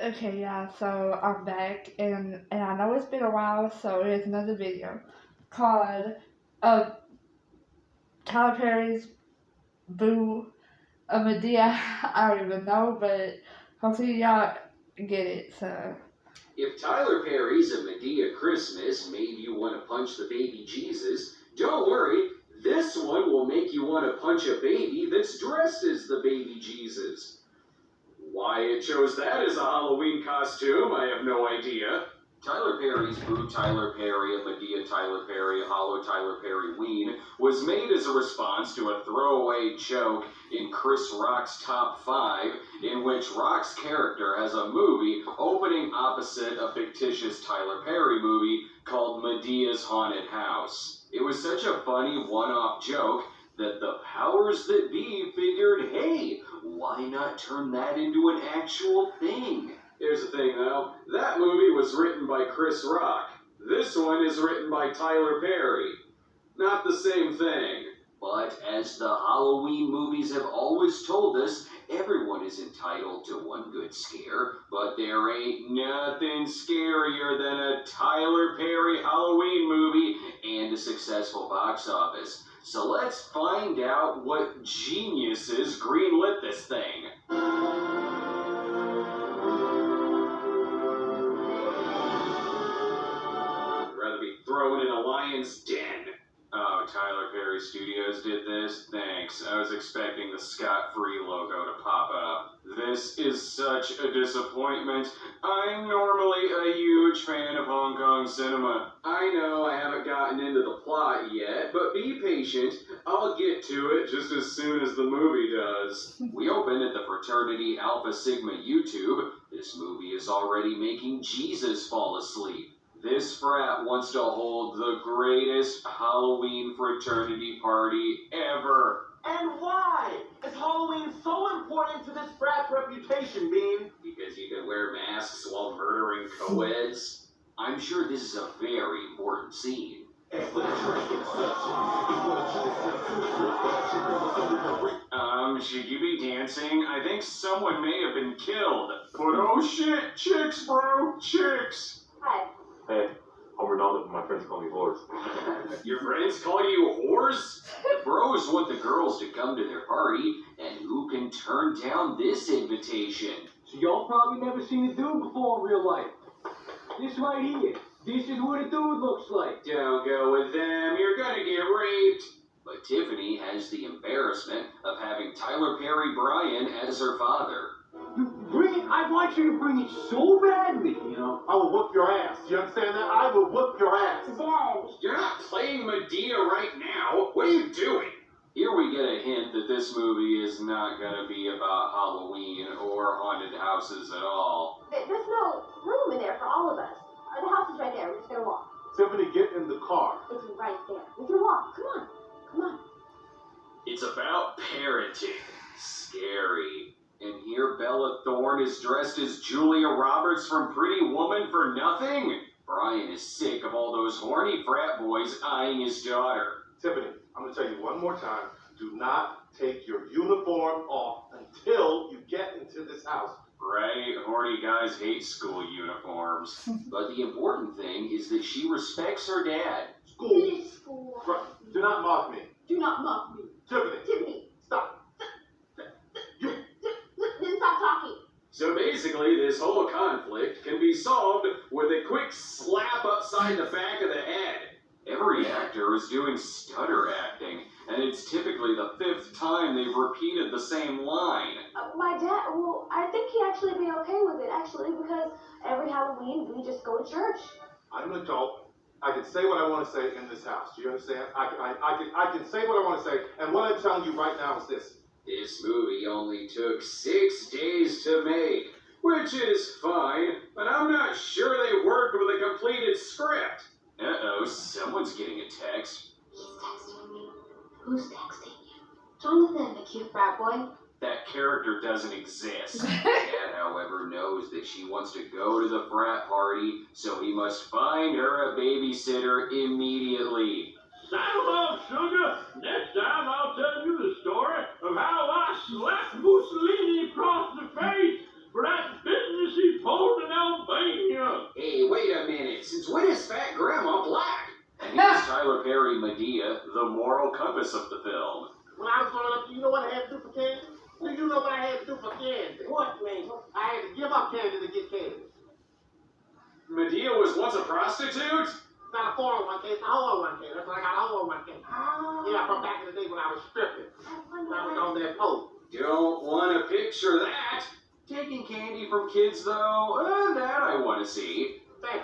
Okay, yeah, so I'm back, and I know it's been a while, so here's another video called uh, Tyler Perry's Boo a Medea. I don't even know, but hopefully y'all get it, so. If Tyler Perry's A Medea Christmas made you want to punch the baby Jesus, don't worry, this one will make you want to punch a baby that's dressed as the baby Jesus. Why it chose that as a Halloween costume, I have no idea. Tyler Perry's Boo Tyler Perry, A Medea Tyler Perry, Hollow Tyler Perry Ween was made as a response to a throwaway joke in Chris Rock's Top 5, in which Rock's character has a movie opening opposite a fictitious Tyler Perry movie called Medea's Haunted House. It was such a funny one-off joke that the powers that be figured, hey, why not turn that into an actual thing? Here's the thing, though. That movie was written by Chris Rock. This one is written by Tyler Perry. Not the same thing. But as the Halloween movies have always told us, everyone is entitled to one good scare, but there ain't nothing scarier than a Tyler Perry Halloween movie and a successful box office. So let's find out what geniuses greenlit this thing. Rather be thrown in a lion's den. Oh, Tyler Perry Studios did this? Thanks. I was expecting the Scott-Free logo to pop up. This is such a disappointment. I'm normally a huge fan of Hong Kong cinema. I know I haven't gotten into the plot yet, but be patient. I'll get to it just as soon as the movie does. We open at the Fraternity Alpha Sigma YouTube. This movie is already making Jesus fall asleep. This frat wants to hold the greatest Halloween fraternity party ever. And why? Is Halloween so important to this frat's reputation, Bean? Because you can wear masks while murdering co-eds? I'm sure this is a very important scene. Should you be dancing? I think someone may have been killed. But oh shit, chicks, bro, chicks. Hi. Hey, I'm Ronaldo, but my friends call me whores. Your friends call you whores? The bros want the girls to come to their party, and who can turn down this invitation? So y'all probably never seen a dude before in real life. This right here, this is what a dude looks like. Don't go with them, you're gonna get raped. But Tiffany has the embarrassment of having Tyler Perry Bryan as her father. You bring it, I want you to bring it so badly, you know. I will whoop your ass. You understand that? I will whoop your ass. Dad. You're not playing Medea right now. What are you doing? Here we get a hint that this movie is not gonna be about Halloween or haunted houses at all. There's no room in there for all of us. The house is right there. We're just gonna walk. Tiffany, get in the car. It's right there. We can walk. Come on. Come on. It's about parenting. Scary. And here Bella Thorne is dressed as Julia Roberts from Pretty Woman for nothing? Brian is sick of all those horny frat boys eyeing his daughter. Tiffany, I'm going to tell you one more time. Do not take your uniform off until you get into this house. Right, horny guys hate school uniforms. But the important thing is that she respects her dad. School. It is school. Right. Do not mock me. Do not mock me. Tiffany, Tiffany, stop. then stop talking. So basically, this whole conflict can be solved with a quick slap upside the back of the head. Every actor is doing stutter acting, and it's typically the 5th time they've repeated the same line. My dad, well, I think he'd actually be okay with it, actually, because every Halloween we just go to church. I'm an adult. I can say what I want to say in this house. Do you understand? I can say what I want to say, and what I'm telling you right now is this. This movie only took 6 days to make, which is fine, but I'm not sure they worked with a completed script. Uh-oh, someone's getting a text. He's texting me. Who's texting you? Jonathan, the cute frat boy. That character doesn't exist. Dad, however, knows that she wants to go to the frat party, so he must find her a babysitter immediately. Saddle up, sugar. Next time I'll tell you the story of how I slapped Mussolini across the face for that business he pulled Since when is Fat Grandma black? And here's Tyler Perry Medea, the moral compass of the film. When I was growing up, you know what I had to do for candy? Do you know what I had to do for candy? What, man? I had to give up candy to get candy. Medea was once a prostitute? It's not a 401k, it's a 001k. That's why I got a 001k. Oh. Yeah, from back in the day when I was stripping. When I was on that pole. Don't want to picture that. Taking candy from kids, though, that I want to see. Bam.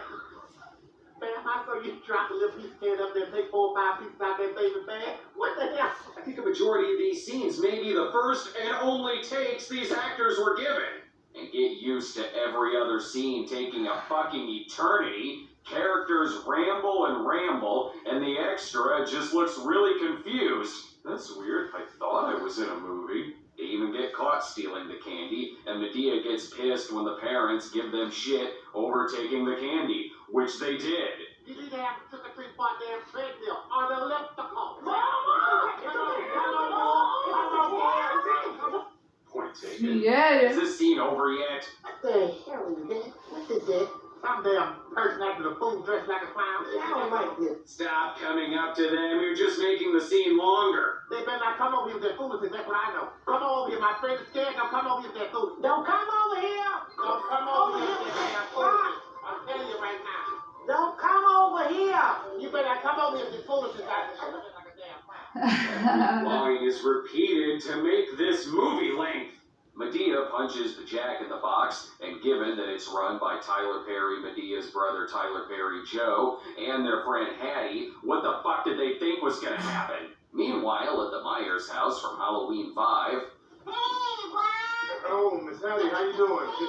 Bam, I saw you drop a little piece of candy up there and take 4 or 5 pieces out that baby bag. What the hell? I think a majority of these scenes may be the first and only takes these actors were given. And get used to every other scene taking a fucking eternity. Characters ramble, and the extra just looks really confused. That's weird. I thought I was in a movie. They even get caught stealing the candy, and Medea gets pissed when the parents give them shit over taking the candy, which they did. You need to have a trick-or-treat by damn treadmill on the elliptical. Point taken. Yeah. Is this scene over yet? What the hell is that? What is that? Some damn person acting a fool dressed like a clown. I don't like this. Stop coming up to them. You're just making the scene longer. They better not come over here with their foolishness. That's what I know. Come over here. My friend is scared. Don't come over here with that foolishness. Don't come over here. Don't come over here with that damn foolishness. I'm telling you right now. Don't come over here. You better not come over here with this foolishness. I'm like a damn clown. Line is repeated to make this movie length. Medea punches the Jack in the Box, and given that it's run by Tyler Perry, Medea's brother Tyler Perry Joe, and their friend Hattie, what the fuck did they think was gonna happen? Meanwhile, at the Myers house from Halloween 5, Hey, Worm! Oh, Miss Hattie, how you doing? Hey,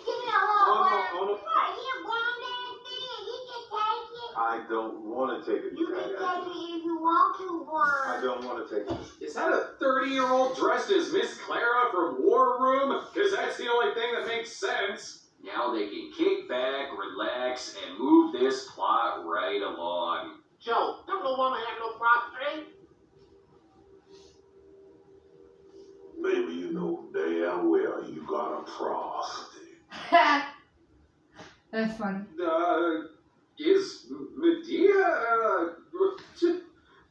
give me a little Oh, Worm. What, you grown ass man, you can take it. I don't want to take it, You Miss can Hattie. take it if you want to, I Worm. don't want to take it. is that a 30-year-old dressed as Miss Clara from War Room? Because that's the only thing that makes sense. Now they can kick back, relax, and move this plot right along. Joe, don't no woman have no prostrate. Baby, you know damn well you got a prostate. That's funny. Is Medea,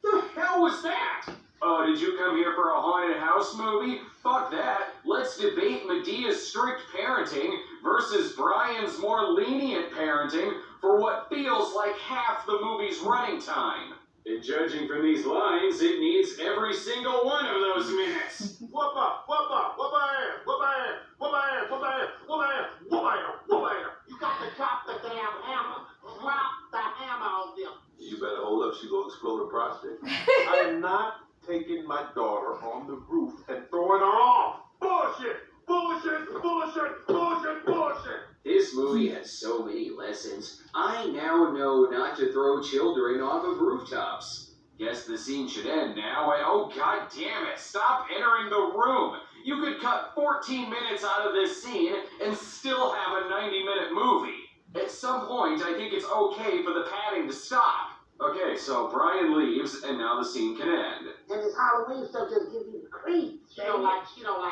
the hell was that? Oh, did you come here for a haunted house movie? Fuck that. Let's debate Medea's strict parenting versus Brian's more lenient parenting for what feels like half the movie's running time. And judging from these lines, it needs every single one of those minutes. Whoop up, whoop up, whoop ass, whoop ass, whoop ass, whoop ass, whoop ass, whoop ass, whoop ass. You got to drop the damn hammer. Drop the hammer on them. You better hold up, she gonna explode a prostate. I am not taking my daughter on the roof and throwing her off. Bullshit! Bullshit! Bullshit! Bullshit! Bullshit! This movie has so many lessons. I now know not to throw children off of rooftops. Guess the scene should end now, and oh god damn it, stop entering the room! You could cut 14 minutes out of this scene and still have a 90-minute movie. At some point, I think it's okay for the padding to stop. Okay, so Brian leaves, and now the scene can end. And this Halloween stuff just gives you the creeps. She don't like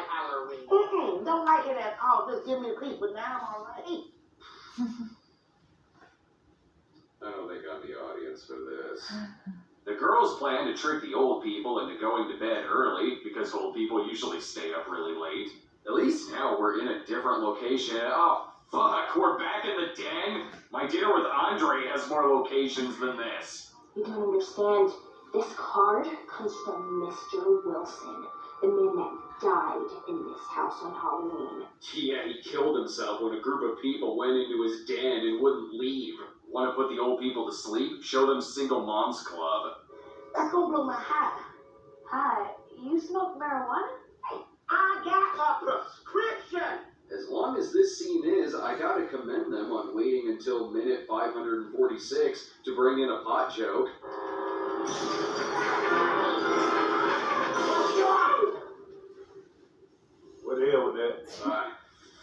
Halloween. Don't like it at all. Just give me a creep, but now I'm alright. I don't think I'm the audience for this. The girls plan to trick the old people into going to bed early, because old people usually stay up really late. At least now we're in a different location. Oh, fuck, we're back in the den? My dinner with Andre has more locations than this. You don't understand. This card comes from Mr. Wilson, the man that died in this house on Halloween. Yeah, he killed himself when a group of people went into his den and wouldn't leave. Want to put the old people to sleep? Show them Single Moms Club. Let's go blow my high. Hi, you smoke marijuana? I got a prescription. As long as this scene is, I gotta commend them on waiting until minute 546 to bring in a pot joke. What the hell with that?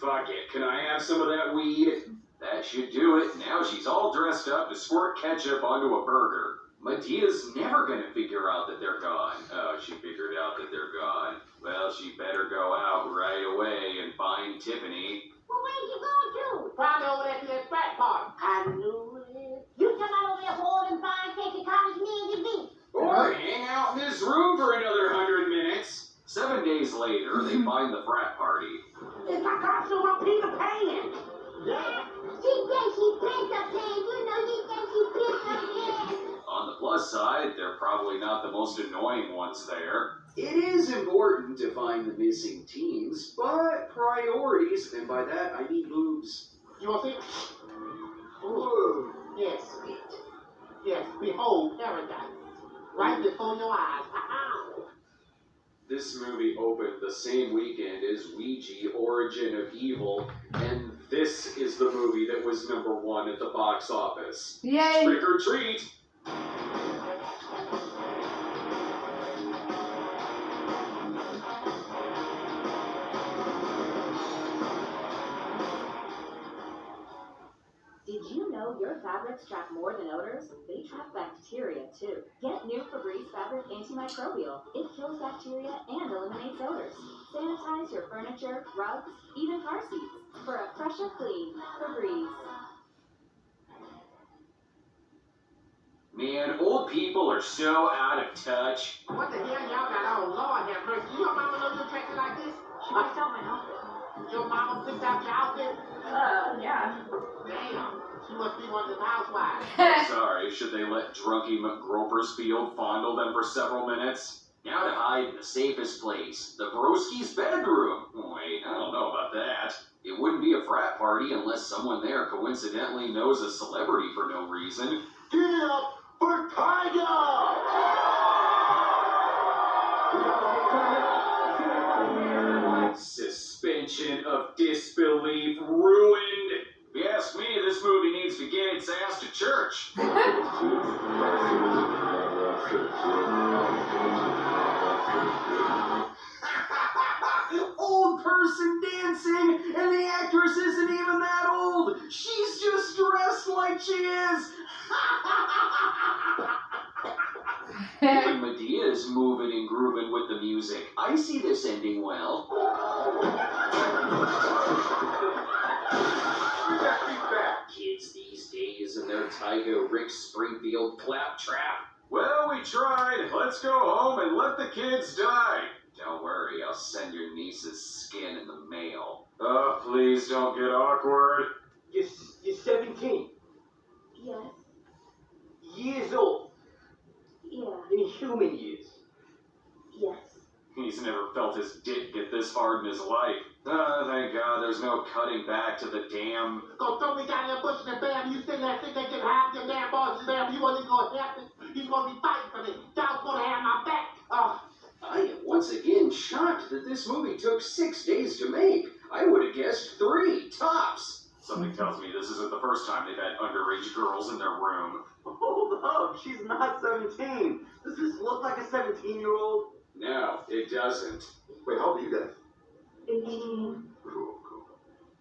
Fuck it. Can I have some of that weed? That should do it. Now she's all dressed up to squirt ketchup onto a burger. Medea's never gonna figure out that they're gone. Oh, she figured out that they're gone. Well, she better go out right away and find Tiffany. Well, where you going to? Probably over there to that frat party. I knew it. later, they find the frat party. It's a costume of Peter Pan. Yeah. She thinks she Peter Pan. You know she thinks she Peter Pan. On the plus side, they're probably not the most annoying ones there. It is important to find the missing teens, but priorities, and by that I mean boobs. You want to see? Ooh. Yes, sweet. Yes, behold paradise. Right before your eyes. Ow. This movie opened the same weekend as Ouija Origin of Evil, and this is the movie that was #1 at the box office. Yay! Trick or treat! Did you know your fabrics trap more than odors? They trap bacteria too. Get new Febreze Fabric Antimicrobial. It kills bacteria and eliminates odors. Sanitize your furniture, rugs, even car seats. For a fresher clean, Febreze. Man, old people are so out of touch. What the hell y'all got on? Lord have mercy. Your mama know you're dressing like this? She picked out my outfit. Your mama picked out your outfit? Yeah. Damn. She must be one of the housewives. Sorry, should they let drunky McGropersfield fondle them for several minutes? Now to hide in the safest place, the Broski's bedroom. Wait, I don't know about that. It wouldn't be a frat party unless someone there coincidentally knows a celebrity for no reason. Give it up for Tiger! Suspension of disbelief ruined. If you ask me, this movie needs to get its ass to church. Old person dancing, and the actress isn't even that old. She's just dressed like she is. Even Medea is moving and grooving with the music. I see this ending well. Kids these days and their Tyga Rick Springfield claptrap. Well, we tried. Let's go home and let the kids die. Don't worry, I'll send your niece's skin in the mail. Oh, please don't get awkward. You're 17 Yes. years old. Yeah. In human years. Yes. He's never felt his dick get this hard in his life. Thank God there's no cutting back to the damn... Go throw me down in the bush and bam, you sit there think they can have your damn boss and bam, you wasn't gonna help it. He's gonna be fighting for me. Y'all's gonna have my back. I am once again shocked that this movie took 6 days to make. I would have guessed 3, tops. Something tells me this isn't the first time they've had underage girls in their room. Hold up, she's not 17. Does this look like a 17-year-old? No, it doesn't. Wait, how old are you guys? 18. Cool.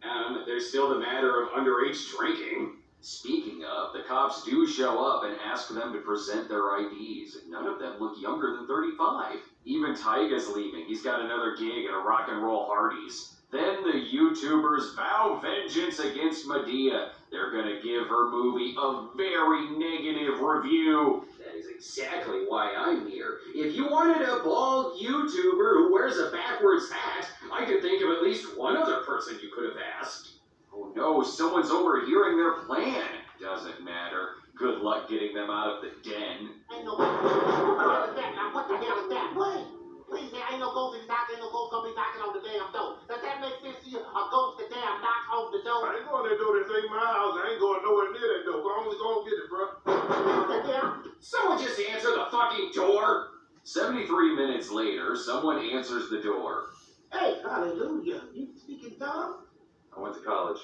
And there's still the matter of underage drinking. Speaking of, the cops do show up and ask them to present their IDs. None of them look younger than 35. Even Tyga's leaving. He's got another gig at a rock and roll Hardee's. Then the YouTubers vow vengeance against Medea. They're gonna give her movie a very negative review. That is exactly why I'm here. If you wanted a bald YouTuber who wears a backwards hat, I could think of at least one other person you could have asked. Oh no, someone's overhearing their plan. Doesn't matter. Good luck getting them out of the den. Ain't no what the hell is that? Now what the hell is that? What? Please, there ain't no ghost in knocking, ain't no ghost gonna be knocking on the damn door. Does that make sense to you? A ghost to damn knock on the door? I ain't going that door. This ain't my house. I ain't going nowhere near that door. Go on and get it, bro. What the hell? Someone just answer the fucking door! 73 minutes later, someone answers the door. Hey, hallelujah. You speaking tongues? I went to college.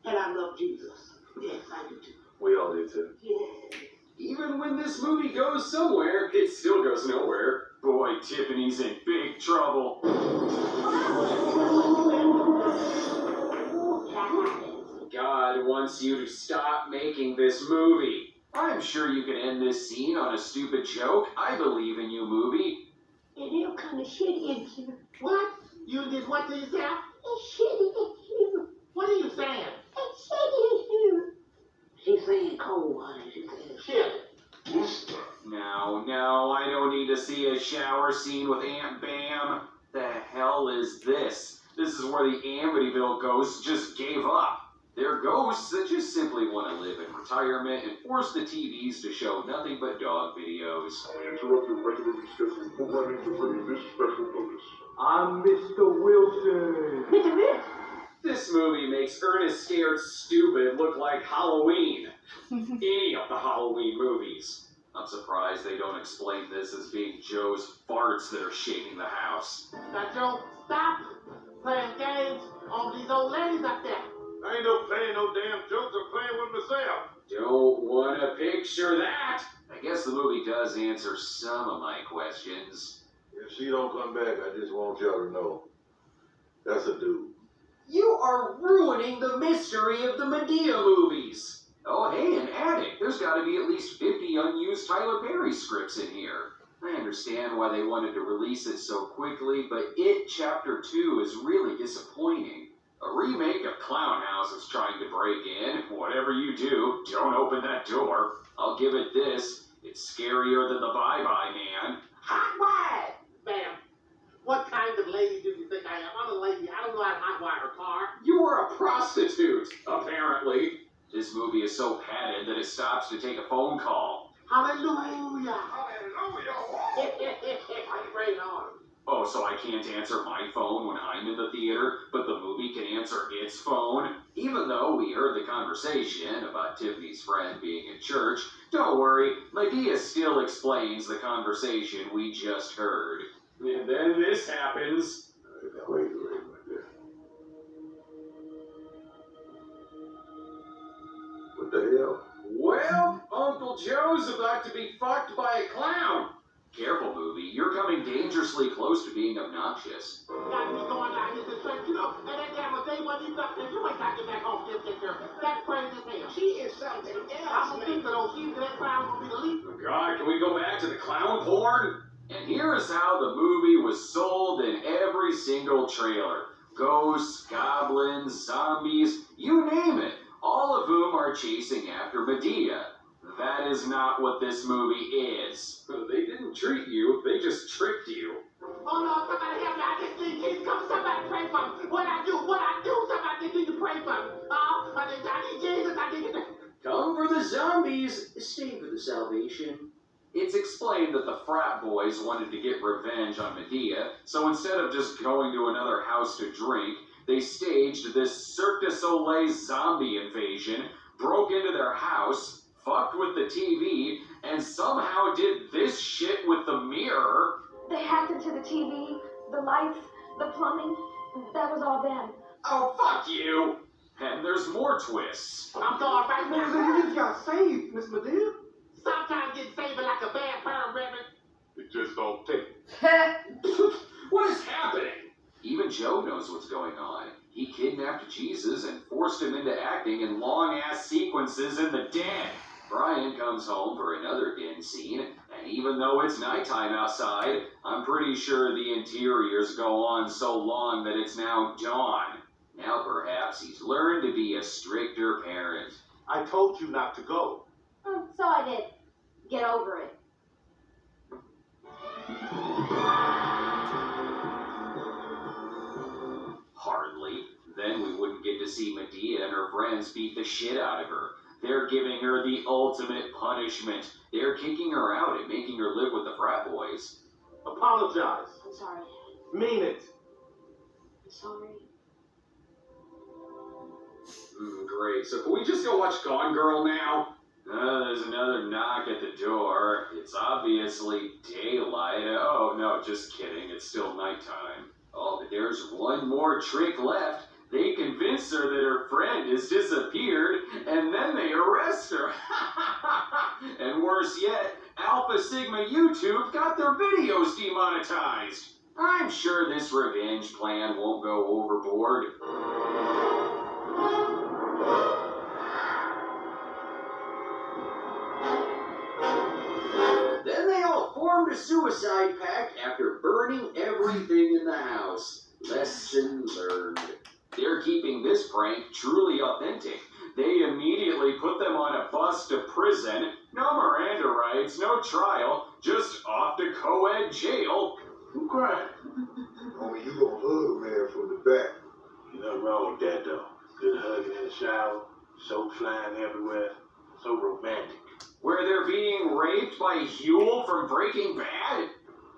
And I love Jesus. Yes, I do too. We all do too. Yeah. Even when this movie goes somewhere, it still goes nowhere. Boy, Tiffany's in big trouble. God wants you to stop making this movie. I'm sure you can end this scene on a stupid joke. I believe in you, movie. And it'll kind of shitty in here. What? You did what to yourself? It's shitty in here. What are you saying? It's shitty in here. She's saying cold, honey. She's saying shit. No, I don't need to see a shower scene with Aunt Bam. The hell hell is this? This is where the Amityville ghosts just gave up. They're ghosts that just simply want to live in retirement and force the TVs to show nothing but dog videos. We interrupt your regularly scheduled programming to bring you this special notice. I'm Mr. Wilson. Mr. Wilson. This movie makes Ernest Scared Stupid look like Halloween. Any of the Halloween movies. I'm surprised they don't explain this as being Joe's farts that are shaking the house. Now, Joe, stop playing games on these old ladies up there. I ain't no playing no damn jokes. I'm playing with myself. Don't wanna picture that. I guess the movie does answer some of my questions. If she don't come back, I just want y'all to know. That's a dude. You are ruining the mystery of the Medea movies. Oh, hey, an attic. There's got to be at least 50 unused Tyler Perry scripts in here. I understand why they wanted to release it so quickly, but It Chapter 2 is really disappointing. A remake of Clown House is trying to break in. Whatever you do, don't open that door. I'll give it this. It's scarier than the Bye Bye Man. Hot wire! Ma'am, what kind of lady do you think I am? I'm a lady. I don't know how to hotwire a car. You're a prostitute, apparently. This movie is so padded that it stops to take a phone call. Hallelujah! Hallelujah! Right on. Oh, so I can't answer my phone when I'm in the theater, but the movie can answer its phone? Even though we heard the conversation about Tiffany's friend being in church, don't worry, Medea still explains the conversation we just heard. And then this happens. Wait. What the hell? Well, Uncle Joe's about to be fucked by a clown. Careful, movie. You're coming dangerously close to being obnoxious. Got me going out here to church, you know, and that damn day when you got there, you ain't got to get back home just get there. That's crazy as hell. She is something else. I'm gonna think that old she's that clown gonna be the least. Oh, God, can we go back to the clown porn? And here is how the movie was sold in every single trailer. Ghosts, goblins, zombies, you name it. All of whom are chasing after Medea. That is not what this movie is. They didn't treat you, they just tricked you. Oh no, somebody help me. I just need Jesus. Come, somebody pray for me. What I do, somebody need to pray for me. Oh, I need Jesus, I need to... Come for the zombies, stay for the salvation. It's explained that the frat boys wanted to get revenge on Medea, so instead of just going to another house to drink, they staged this Cirque du Soleil zombie invasion, broke into their house, fucked with the TV, and somehow did this shit with the mirror. They hacked into the TV, the lights, the plumbing. That was all them. Oh, fuck you! And there's more twists. I'm going right now. You just got saved, Miss Medea. Sometimes get saved like a bad perm, Reverend. It just don't take. What is happening? Even Joe knows what's going on. He kidnapped Jesus and forced him into acting in long-ass sequences in the den. Brian comes home for another den scene, and even though it's nighttime outside, I'm pretty sure the interiors go on so long that it's now dawn. Now perhaps he's learned to be a stricter parent. I told you not to go. So I did. Get over it. Hardly. Then we wouldn't get to see Medea and her friends beat the shit out of her. They're giving her the ultimate punishment. They're kicking her out and making her live with the frat boys. Apologize. I'm sorry. Mean it. I'm sorry. Great. So can we just go watch Gone Girl now? There's another knock at the door. It's obviously daylight. Oh, no, just kidding. It's still nighttime. Oh, but there's one more trick left. They convince her that her friend has disappeared, and then they arrest her. And worse yet, Alpha Sigma YouTube got their videos demonetized. I'm sure this revenge plan won't go overboard. Then they all formed a suicide pact after burning everything in the house. Lesson learned. They're keeping this prank truly authentic. They immediately put them on a bus to prison. No Miranda rights, no trial, just off to co-ed jail. Who cried? Only you gonna Ain't nothing wrong with that though. Good hugging in the shower, soap flying everywhere. So romantic. Where they're being raped by Huel from Breaking Bad?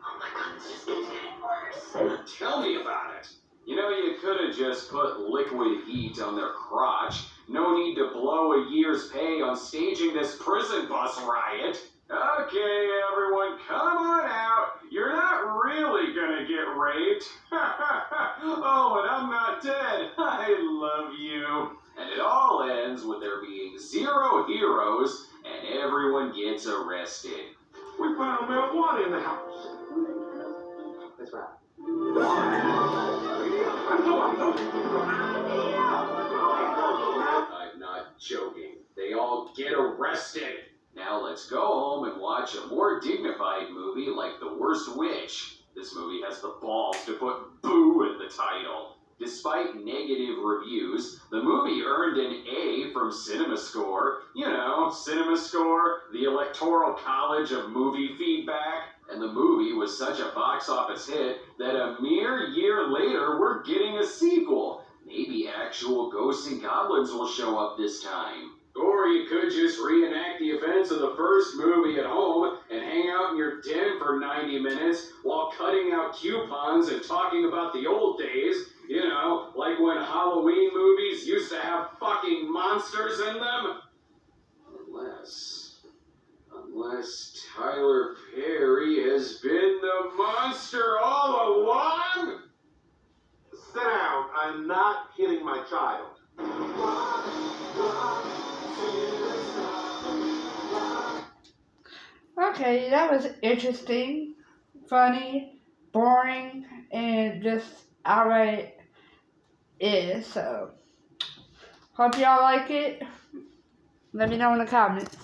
Oh my god, this just keeps getting worse. Tell me about it. You know, you could have just put liquid heat on their crotch. No need to blow a year's pay on staging this prison bus riot. Okay, everyone, come on out. You're not really gonna get raped. Oh, and I'm not dead. I love you. And it all ends with there being 0 heroes and everyone gets arrested. We found marijuana in the house. That's right. I'm not joking. They all get arrested. Now let's go home and watch a more dignified movie like The Worst Witch. This movie has the balls to put boo in the title. Despite negative reviews, the movie earned an A from CinemaScore. You know, CinemaScore, the Electoral College of Movie Feedback. And the movie was such a box office hit that a mere year later we're getting a sequel. Maybe actual ghosts and goblins will show up this time. Or you could just reenact the events of the first movie at home and hang out in your den for 90 minutes while cutting out coupons and talking about the old days. You know, like when Halloween movies used to have fucking monsters in them. Unless Tyler Perry has been the monster all along? Sit down. I'm not hitting my child. Okay, that was interesting, funny, boring, and just outright is. So, hope y'all like it. Let me know in the comments.